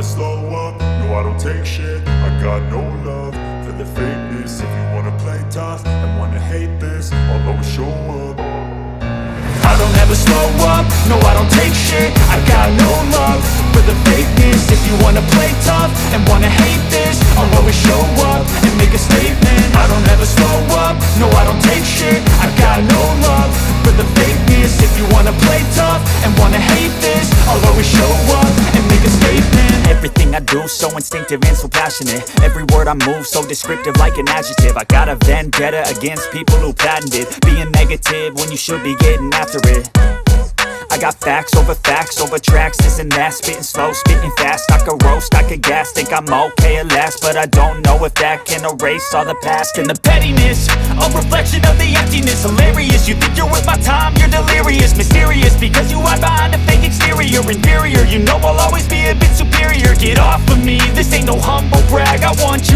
slow up, no I don't take shit. I got no love for the fakeness. If you wanna play tough and wanna hate this, I'll always show up. I don't ever slow up, no I don't take shit. I got no love for the fakeness. If you wanna play tough and wanna hate this, I'll always show up and make a statement. I don't ever slow up, no I don't take shit. I got no love for the fakeness. If you wanna play tough and wanna hate this, I'll always show up and make a statement. Everything I do so instinctive and so passionate. Every word I move so descriptive like an adjective. I got a vendetta against people who patented being negative when you should be getting after it. I got facts over tracks, this and that. Spitting slow, spitting fast. I could roast, I could gas. Think I'm okay at last, but I don't know if that can erase all the past. And the pettiness, a reflection of the emptiness. Hilarious, you think you're worth my time, you're delirious. Mysterious, because you hide behind a fake exterior. Inferior, you know I'll always be a bit superior. Get off of me, this ain't no humble brag. I want you